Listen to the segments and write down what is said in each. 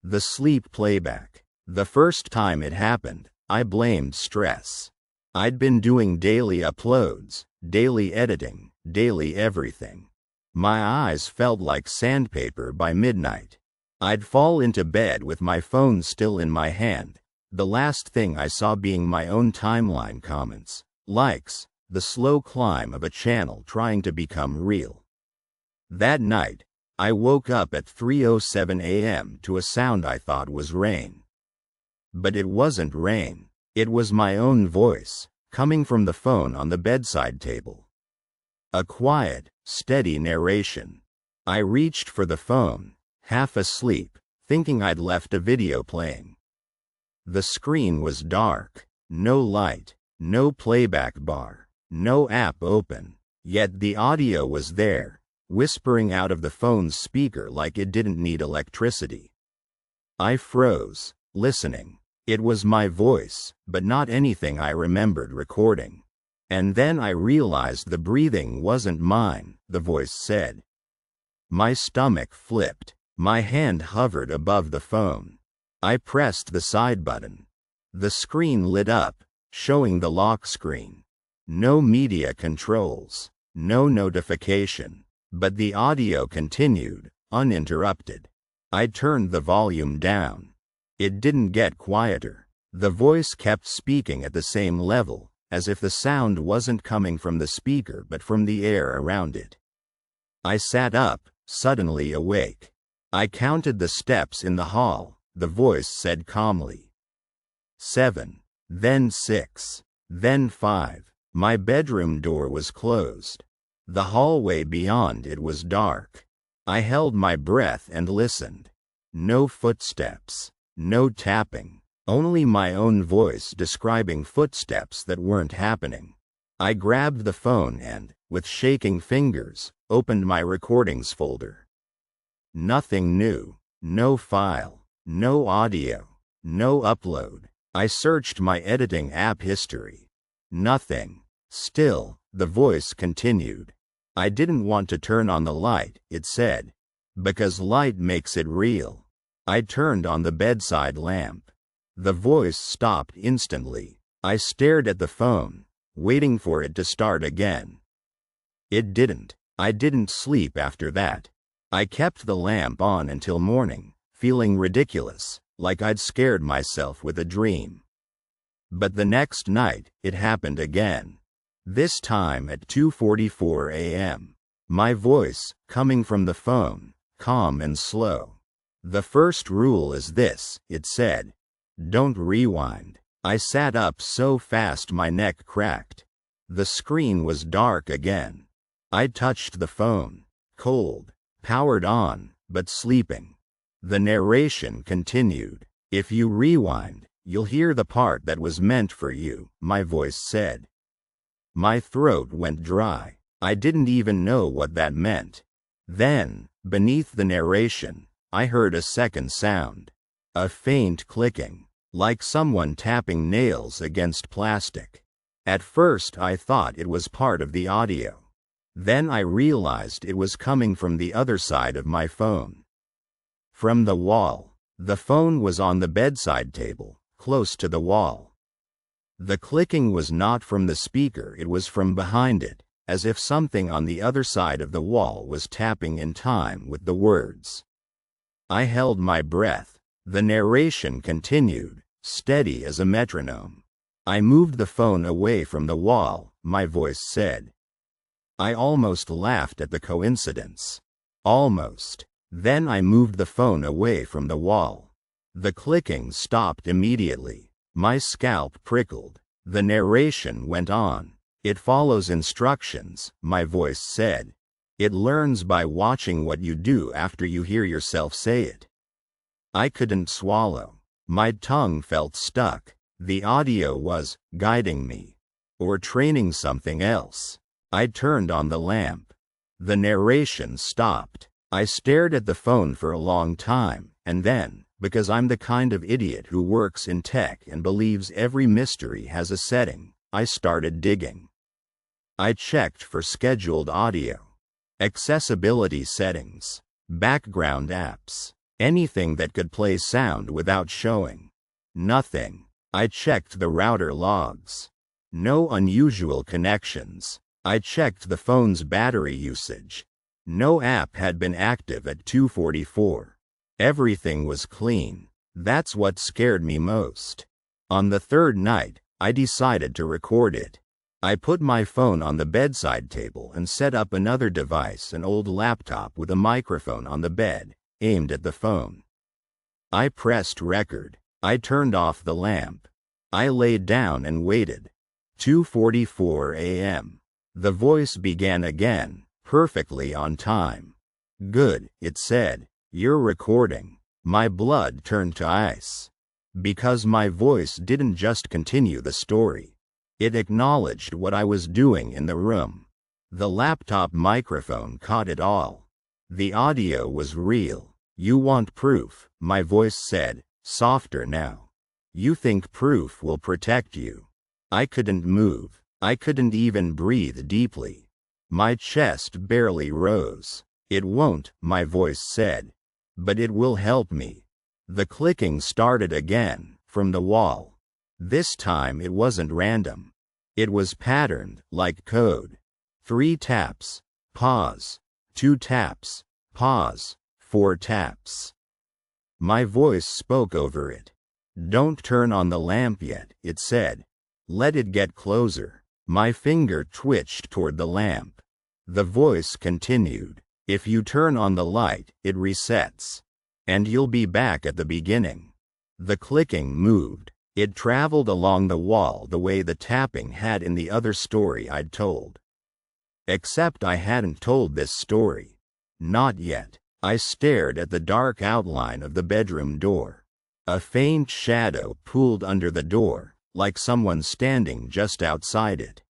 The sleep playback. The first time it happened, I blamed stress. I'd been doing daily uploads, daily editing, daily everything. My eyes felt like sandpaper by midnight. I'd fall into bed with my phone still in my hand, the last thing I saw being my own timeline comments, likes, the slow climb of a channel trying to become real. That night, I woke up at 3:07 a.m. to a sound I thought was rain. But it wasn't rain. It was my own voice, coming from the phone on the bedside table. A quiet, steady narration. I reached for the phone, half asleep, thinking I'd left a video playing. The screen was dark, no light, no playback bar, no app open, yet the audio was there, whispering out of the phone's speaker like it didn't need electricity. I froze, listening. It was my voice, but not anything I remembered recording. And then I realized the breathing wasn't mine, the voice said. My stomach flipped. My hand hovered above the phone. I pressed the side button. The screen lit up, showing the lock screen. No media controls, no notification, but the audio continued, uninterrupted. I turned the volume down. It didn't get quieter. The voice kept speaking at the same level, as if the sound wasn't coming from the speaker but from the air around it. I sat up, suddenly awake. I counted the steps in the hall, the voice said calmly. 7, then 6, then 5. My bedroom door was closed. The hallway beyond it was dark. I held my breath and listened. No footsteps. No tapping, only my own voice describing footsteps that weren't happening. I grabbed the phone and, with shaking fingers, opened my recordings folder. Nothing new, no file, no audio, no upload. I searched my editing app history. Nothing. Still, the voice continued. I didn't want to turn on the light, it said, because light makes it real. I turned on the bedside lamp. The voice stopped instantly. I stared at the phone, waiting for it to start again. It didn't. I didn't sleep after that. I kept the lamp on until morning, feeling ridiculous, like I'd scared myself with a dream. But the next night, it happened again. This time at 2:44 a.m. My voice, coming from the phone, calm and slow. The first rule is this, it said. Don't rewind. I sat up so fast my neck cracked. The screen was dark again. I touched the phone. Cold. Powered on, but sleeping. The narration continued. If you rewind, you'll hear the part that was meant for you, my voice said. My throat went dry. I didn't even know what that meant. Then, beneath the narration, I heard a second sound. A faint clicking, like someone tapping nails against plastic. At first I thought it was part of the audio. Then I realized it was coming from the other side of my phone. From the wall. The phone was on the bedside table, close to the wall. The clicking was not from the speaker, it was from behind it, as if something on the other side of the wall was tapping in time with the words. I held my breath. The narration continued, steady as a metronome. I moved the phone away from the wall, my voice said. I almost laughed at the coincidence. Almost. Then I moved the phone away from the wall. The clicking stopped immediately. My scalp prickled. The narration went on. It follows instructions, my voice said. It learns by watching what you do after you hear yourself say it. I couldn't swallow. My tongue felt stuck. The audio was guiding me. Or training something else. I turned on the lamp. The narration stopped. I stared at the phone for a long time, and then, because I'm the kind of idiot who works in tech and believes every mystery has a setting, I started digging. I checked for scheduled audio. Accessibility settings. Background apps. Anything that could play sound without showing. Nothing. I checked the router logs. No unusual connections. I checked the phone's battery usage. No app had been active at 2:44. Everything was clean. That's what scared me most. On the third night, I decided to record it. I put my phone on the bedside table and set up another device, an old laptop with a microphone on the bed, aimed at the phone. I pressed record. I turned off the lamp. I laid down and waited. 2:44 a.m. The voice began again, perfectly on time. "Good," it said. "You're recording." My blood turned to ice. Because my voice didn't just continue the story. It acknowledged what I was doing in the room. The laptop microphone caught it all. The audio was real. "You want proof," my voice said, softer now. "You think proof will protect you." I couldn't move. I couldn't even breathe deeply. My chest barely rose. "It won't," my voice said. "But it will help me." The clicking started again, from the wall. This time it wasn't random. It was patterned, like code. 3 taps. Pause. 2 taps. Pause. 4 taps. My voice spoke over it. "Don't turn on the lamp yet," it said. "Let it get closer." My finger twitched toward the lamp. The voice continued. "If you turn on the light, it resets. And you'll be back at the beginning." The clicking moved. It traveled along the wall the way the tapping had in the other story I'd told. Except I hadn't told this story. Not yet. I stared at the dark outline of the bedroom door. A faint shadow pooled under the door, like someone standing just outside it.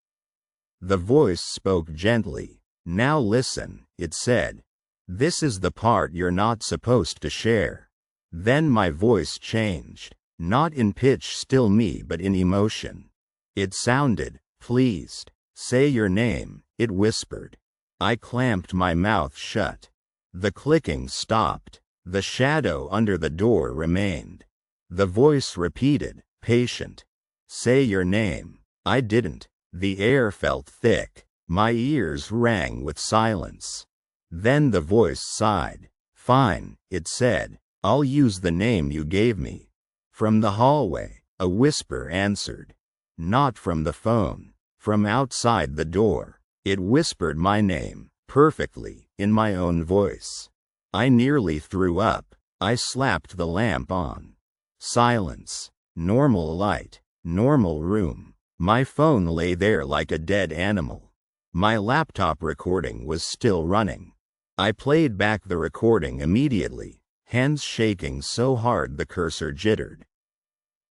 The voice spoke gently. "Now listen," it said. "This is the part you're not supposed to share." Then my voice changed. Not in pitch, still me, but in emotion. It sounded pleased. "Say your name," it whispered. I clamped my mouth shut. The clicking stopped. The shadow under the door remained. The voice repeated, patient. "Say your name." I didn't. The air felt thick. My ears rang with silence. Then the voice sighed. "Fine," it said. "I'll use the name you gave me." From the hallway, a whisper answered. Not from the phone. From outside the door. It whispered my name, perfectly, in my own voice. I nearly threw up. I slapped the lamp on. Silence. Normal light. Normal room. My phone lay there like a dead animal. My laptop recording was still running. I played back the recording immediately, hands shaking so hard the cursor jittered.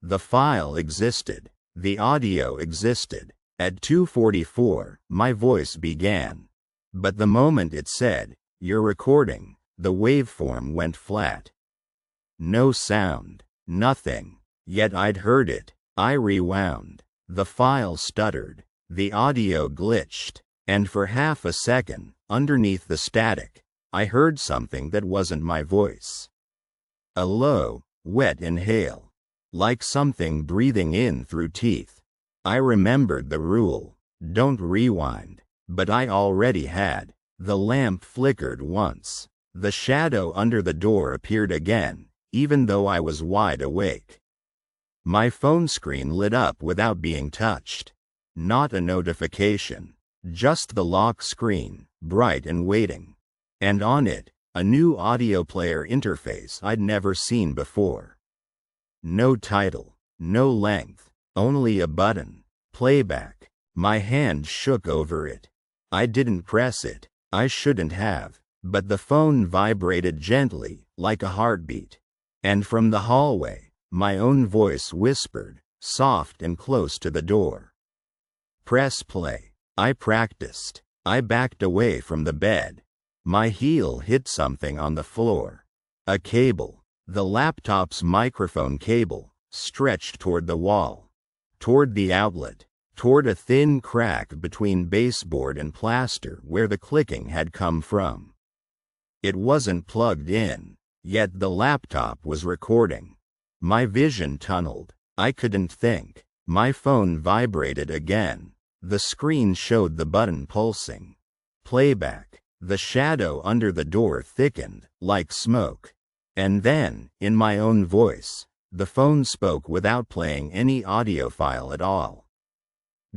The file existed. The audio existed. At 2:44, my voice began. But the moment it said, "You're recording," the waveform went flat. No sound. Nothing. Yet I'd heard it. I rewound. The file stuttered. The audio glitched. And for half a second, underneath the static, I heard something that wasn't my voice. A low, wet inhale. Like something breathing in through teeth. I remembered the rule. Don't rewind. But I already had. The lamp flickered once. The shadow under the door appeared again, even though I was wide awake. My phone screen lit up without being touched. Not a notification. Just the lock screen, bright and waiting. And on it, a new audio player interface I'd never seen before. No title, no length, only a button. Playback. My hand shook over it. I didn't press it. I shouldn't have. But the phone vibrated gently, like a heartbeat. And from the hallway, my own voice whispered, soft and close to the door. "Press play." I practiced. I backed away from the bed. My heel hit something on the floor. A cable. The laptop's microphone cable, stretched toward the wall. Toward the outlet. Toward a thin crack between baseboard and plaster where the clicking had come from. It wasn't plugged in. Yet the laptop was recording. My vision tunneled. I couldn't think. My phone vibrated again. The screen showed the button pulsing. Playback. The shadow under the door thickened, like smoke. And then, in my own voice, the phone spoke without playing any audio file at all.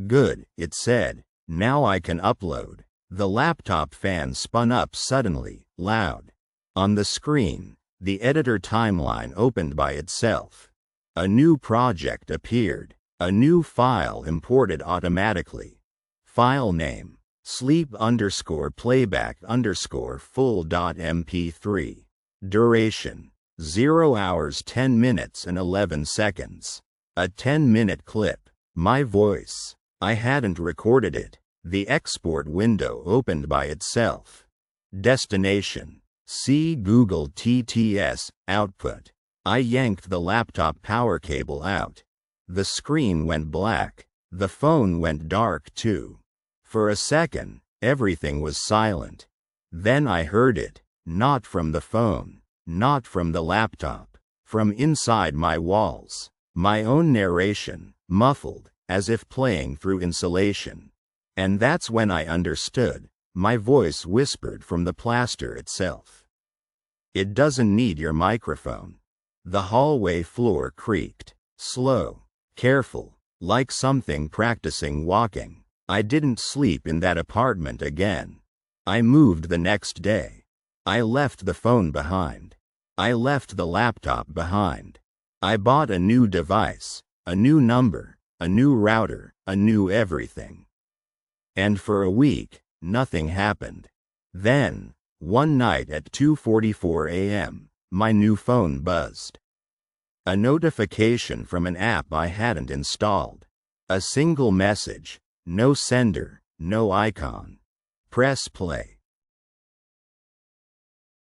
Good, it said. Now I can upload. The laptop fan spun up suddenly, loud. On the screen, the editor timeline opened by itself. A new project appeared. A new file imported automatically. File name: sleep_playback_full.mp3. Duration: 0 hours 10 minutes and 11 seconds. A 10-minute clip. My voice. I hadn't recorded it. The export window opened by itself. Destination: see Google TTS. Output: I yanked the laptop power cable out. The screen went black. The phone went dark too. For a second, everything was silent. Then I heard it, not from the phone, not from the laptop, from inside my walls. My own narration, muffled, as if playing through insulation. And that's when I understood. My voice whispered from the plaster itself. It doesn't need your microphone. The hallway floor creaked. Slow. Careful, like something practicing walking. I didn't sleep in that apartment again. I moved the next day. I left the phone behind. I left the laptop behind. I bought a new device, a new number, a new router, a new everything. And for a week, nothing happened. Then, one night at 2:44 a.m., my new phone buzzed. A notification from an app I hadn't installed. A single message. No sender, no icon. Press play.